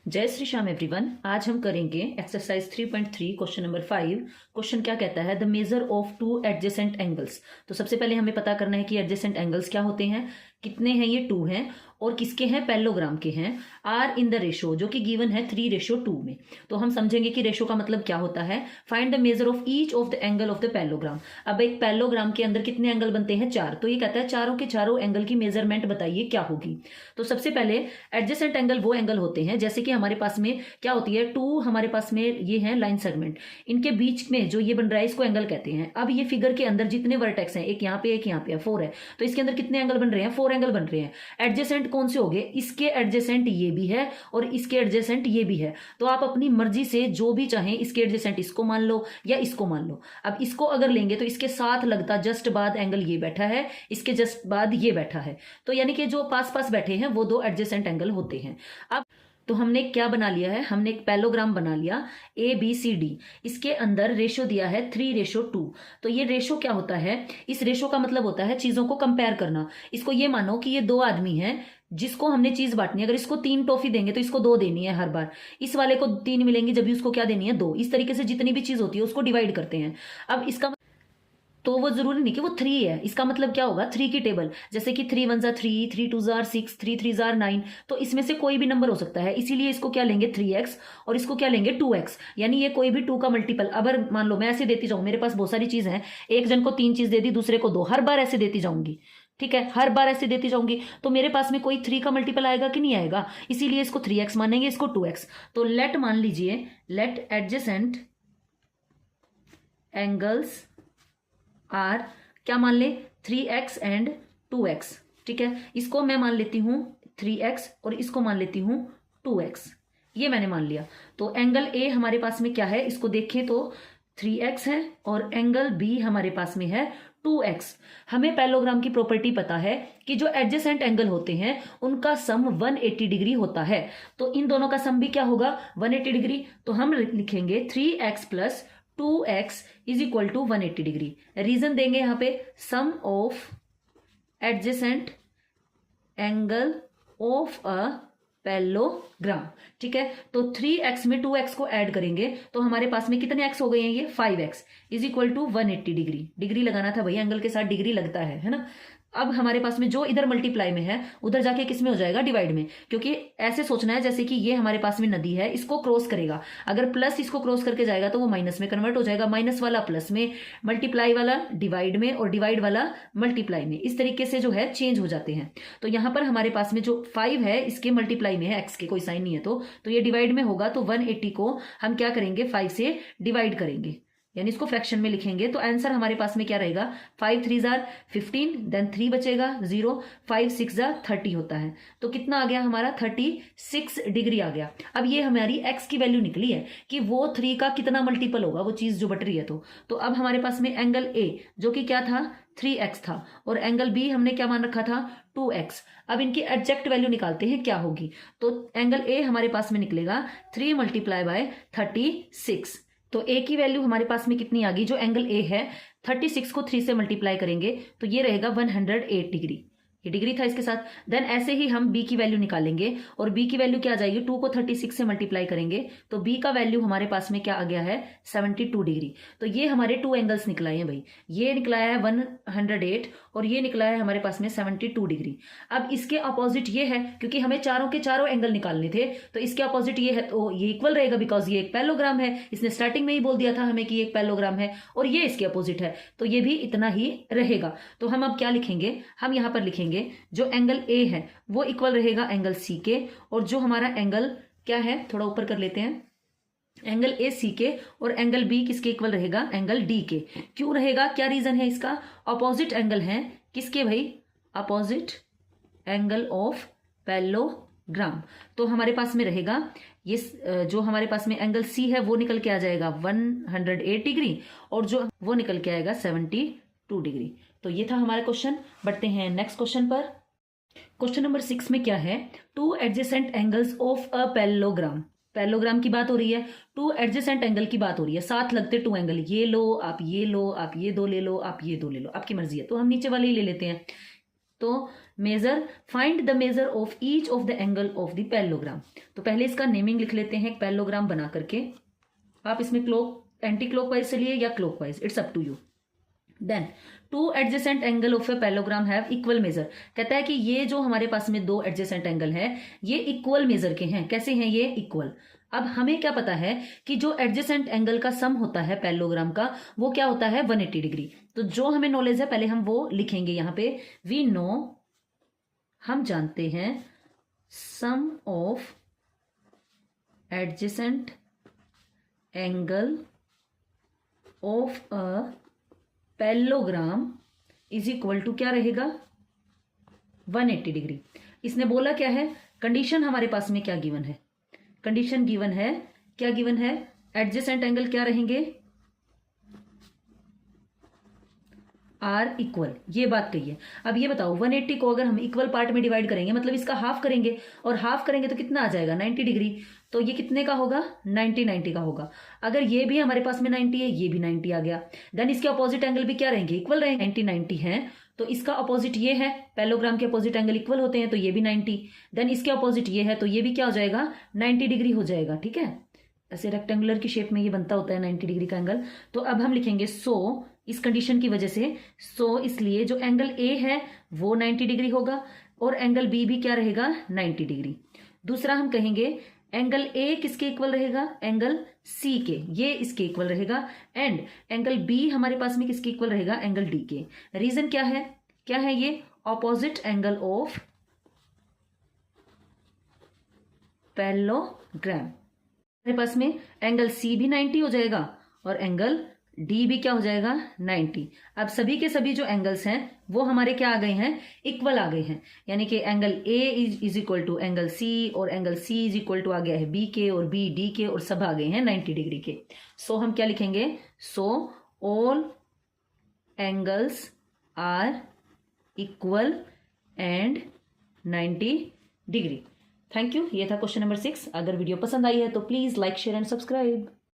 जय श्री श्याम एवरीवन। आज हम करेंगे एक्सरसाइज 3.3 क्वेश्चन नंबर 5। क्वेश्चन क्या कहता है, the measure of two adjacent angles. तो सबसे पहले हमें पता करना है कि एडजेसेंट एंगल्स क्या होते हैं, कितने हैं। ये 2 हैं और किसके हैं, पैरेललोग्राम के हैं। आर इन द रेशो जो कि गिवन है 3:2 में। तो हम समझेंगे कि रेशो का मतलब क्या होता है। Find the measure of each of the angle of the parallelogram. अब एक पैरेललोग्राम के अंदर कितने एंगल बनते हैं, 4। तो ये कहता है चारों के चारों एंगल की मेजरमेंट बताइए क्या होगी। तो सबसे पहले एडजेसेंट एंगल वो एंगल होते हैं जैसे कि हमारे पास में क्या होती है, 2 हमारे पास में ये है लाइन सेगमेंट, इनके बीच में जो ये बन रहा है इसको एंगल कहते हैं। अब ये फिगर के अंदर जितने वर्टेक्स हैं, एक यहाँ पे एक यहाँ पे 4 है, तो इसके अंदर कितने एंगल बन रहे हैं, 4 एंगल बन रहे हैं। एडजेसेंट कौन से हो गए, इसके एडजेसेंट ये भी है और इसके एडजेसेंट ये भी है। तो आप अपनी मर्जी से जो भी चाहें, इसके एडजेसेंट इसको मान लो या इसको मान लो। अब इसको अगर लेंगे तो इसके साथ लगता जस्ट बाद एंगल ये बैठा है, इसके जस्ट बाद ये बैठा है, तो यानी कि जो पास पास बैठे हैं वो 2 एडजेसेंट एंगल होते हैं। अब तो हमने क्या बना लिया है, हमने एक पैरेललोग्राम बना लिया ABCD। इसके अंदर रेशो दिया है 3:2। तो ये रेशो क्या होता है, इस रेशो का मतलब होता है चीजों को कंपेयर करना। इसको ये मानो कि ये 2 आदमी हैं जिसको हमने चीज बांटनी है। अगर इसको 3 टॉफी देंगे तो इसको 2 देनी है हर बार, इस वाले को 3 मिलेंगी जब भी उसको क्या देनी है, 2। इस तरीके से जितनी भी चीज होती है उसको डिवाइड करते हैं। अब इसका तो वो जरूरी नहीं कि वो 3 है, इसका मतलब क्या होगा, 3 की टेबल, जैसे कि 3 1 3, 3 2 6, 3 3 9। तो इसमें से कोई भी नंबर हो सकता है, इसीलिए इसको क्या लेंगे 3x और इसको क्या लेंगे 2x, यानी ये कोई भी 2 का मल्टीपल। अगर मान लो मैं ऐसे देती जाऊं, मेरे पास बहुत सारी चीज है, एक जन को 3 चीज दे दी, दूसरे को 2, हर बार ऐसे देती जाऊंगी, ठीक है, हर बार ऐसे देती जाऊंगी, तो मेरे पास में कोई 3 का मल्टीपल आएगा कि नहीं आएगा, इसीलिए इसको 3x मानेंगे, इसको 2x। तो लेट मान लीजिए, लेट एडजेसेंट एंगल्स आर क्या मान ले, 3x एंड 2x, ठीक है। इसको मैं मान लेती हूं 3x और इसको मान लेती हूं 2x, ये मैंने मान लिया। तो एंगल A हमारे पास में क्या है, इसको देखें तो 3x है और एंगल B हमारे पास में है 2x। हमें पैरेललोग्राम की प्रॉपर्टी पता है कि जो एडजेसेंट एंगल होते हैं उनका सम 180 डिग्री होता है। तो इन दोनों का सम भी क्या होगा, 180 डिग्री। तो हम लिखेंगे 3x plus 2x is equal to 180 degree. Reason देंगे यहां पे, sum of adjacent angle of a parallelogram, ठीक है। तो 3x में 2x को ऐड करेंगे तो हमारे पास में कितने x हो गए हैं, ये 5x is equal to 180 degree. Degree लगाना था भैया, एंगल के साथ डिग्री लगता है ना। अब हमारे पास में जो इधर मल्टीप्लाई में है उधर जाके किस में हो जाएगा, डिवाइड में, क्योंकि ऐसे सोचना है जैसे कि ये हमारे पास में नदी है, इसको क्रॉस करेगा, अगर प्लस इसको क्रॉस करके जाएगा तो वो माइनस में कन्वर्ट हो जाएगा, माइनस वाला प्लस में, मल्टीप्लाई वाला डिवाइड में और डिवाइड वाला मल्टीप्लाई में, इस तरीके से जो है चेंज हो जाते हैं। तो यहां पर हमारे पास में जो 5 है इसके मल्टीप्लाई में है, एक्स के कोई साइन नहीं है, तो ये डिवाइड में होगा। तो 180 को हम क्या करेंगे, 5 से डिवाइड करेंगे, यानी इसको फ्रैक्शन में लिखेंगे। तो आंसर हमारे पास में क्या रहेगा, 5 3 15, देन 3 बचेगा 0, 5 6 30 होता है। तो कितना आ गया हमारा, 36 डिग्री आ गया। अब ये हमारी x की वैल्यू निकली है कि वो 3 का कितना मल्टीपल होगा, वो चीज जो बट रही है। तो अब हमारे पास में एंगल A जो कि क्या था, 3x था, और एंगल B हमने क्या मान रखा था, 2x। अब इनकी एग्जैक्ट वैल्यू निकालते हैं क्या होगी। तो एंगल A हमारे पास में निकलेगा 3 × 36। तो A की वैल्यू हमारे पास में कितनी आ गई, जो एंगल A है 36 को 3 से मल्टीप्लाई करेंगे तो ये रहेगा 108 डिग्री, ये डिग्री था इसके साथ। देन ऐसे ही हम B की वैल्यू निकालेंगे और B की वैल्यू क्या आ जाएगी, 2 को 36 से मल्टीप्लाई करेंगे तो B का वैल्यू हमारे पास में क्या आ गया है, 72 डिग्री। तो ये हमारे 2 एंगल्स निकलाए हैं भाई, ये निकलाया है 108 और ये निकला है हमारे पास में 72 डिग्री। अब इसके अपोजिट ये है, क्योंकि हमें चारों के चारों एंगल निकालने थे, तो इसके अपोजिट ये है, तो ये इक्वल रहेगा बिकॉज ये एक पैरेललोग्राम है। इसने स्टार्टिंग में ही बोल दिया था हमें कि ये एक पैरेललोग्राम है, और ये इसके अपोजिट है, तो ये भी इतना ही रहेगा। तो हम अब क्या लिखेंगे, हम यहां पर लिखेंगे जो एंगल A है वो इक्वल रहेगा एंगल C के, और जो हमारा एंगल क्या है, थोड़ा ऊपर कर लेते हैं, एंगल AC के, और एंगल B किसके इक्वल रहेगा, एंगल D के। क्यों रहेगा, क्या रीजन है इसका, अपोजिट एंगल है किसके भाई, अपोजिट एंगल ऑफ पैरेललोग्राम। तो हमारे पास में रहेगा ये जो हमारे पास में एंगल C है वो निकल के आ जाएगा 108 डिग्री, और जो वो निकल के आएगा 72 डिग्री। तो ये था हमारा क्वेश्चन। बढ़ते हैं नेक्स्ट क्वेश्चन पर। क्वेश्चन नंबर 6 में क्या है, 2 adjacent angles of a parallelogram. Parallelogram की बात हो रही है, 2 एडजेसेंट एंगल की बात हो रही है, साथ लगते 2 एंगल, ये लो आप, ये लो आप, ये 2 ले लो आप, ये 2 ले लो, आपकी मर्जी है। तो हम नीचे वाले ही ले लेते हैं। तो measure, find the measure of each of the angle of the parallelogram. तो पहले इसका नेमिंग लिख लेते हैं पैरेललोग्राम बना करके। आप इसमें एंटी क्लॉकवाइज चलिए या clockwise, it's up to you. Then two adjacent angle of a parallelogram have equal measure. कहता है कि ये जो हमारे पास में दो एडजेसेंट एंगल है ये इक्वल मेजर के हैं। कैसे हैं ये? इक्वल। अब हमें क्या पता है कि जो एडजेसेंट एंगल का सम होता है पैरेललोग्राम का वो क्या होता है? 180 डिग्री। तो जो हमें नॉलेज है पहले हम वो लिखेंगे यहां पे। वी नो, हम जानते हैं, sum of adjacent angle of a parallelogram is equal to क्या रहेगा? 180 डिग्री। इसने बोला क्या है? कंडीशन हमारे पास में क्या गिवन है? कंडीशन गिवन है, क्या गिवन है? एडजेसेंट एंगल क्या रहेंगे? आर इक्वल, ये बात कही है। अब ये बताओ 180 को अगर हम इक्वल पार्ट में डिवाइड करेंगे मतलब इसका हाफ करेंगे, और हाफ करेंगे तो कितना आ जाएगा? 90 डिग्री। तो ये कितने का होगा? 90 का होगा। अगर ये भी हमारे पास में 90 है, ये भी 90 आ गया, देन इसके अपोजिट एंगल भी क्या रहेंगे? इक्वल रहेंगे। 90 है तो इसका अपोजिट ये है, पैरेललोग्राम के अपोजिट एंगल इक्वल होते हैं तो ये भी 90, देन इसके अपोजिट ये है तो ये भी क्या हो जाएगा? 90 डिग्री हो जाएगा। ठीक है, ऐसे रेक्टेंगुलर की शेप में ये बनता होता है 90 डिग्री का एंगल। तो अब हम लिखेंगे सो, इस कंडीशन की वजह से सो, इसलिए जो एंगल ए है वो 90 डिग्री होगा और एंगल बी भी क्या रहेगा? 90 डिग्री। दूसरा हम कहेंगे एंगल ए किसके इक्वल रहेगा? एंगल सी के, ये इसके इक्वल रहेगा। एंड एंगल बी हमारे पास में किसके इक्वल रहेगा? एंगल डी के। रीजन क्या है? क्या है ये? Opposite angle of parallelogram. हमारे पास में एंगल सी भी 90 हो जाएगा और एंगल डी भी क्या हो जाएगा? 90। अब सभी के सभी जो एंगल्स हैं वो हमारे क्या आ गए हैं? इक्वल आ गए हैं। यानी कि angle A is equal to angle C और angle C is equal to आ गया है बी के और बी डी के और सब आ गए हैं 90 डिग्री के। सो हम क्या लिखेंगे? So all angles are equal and 90 degree. Thank you. ये था क्वेश्चन नंबर 6। अगर वीडियो पसंद आई है तो please like, share and subscribe.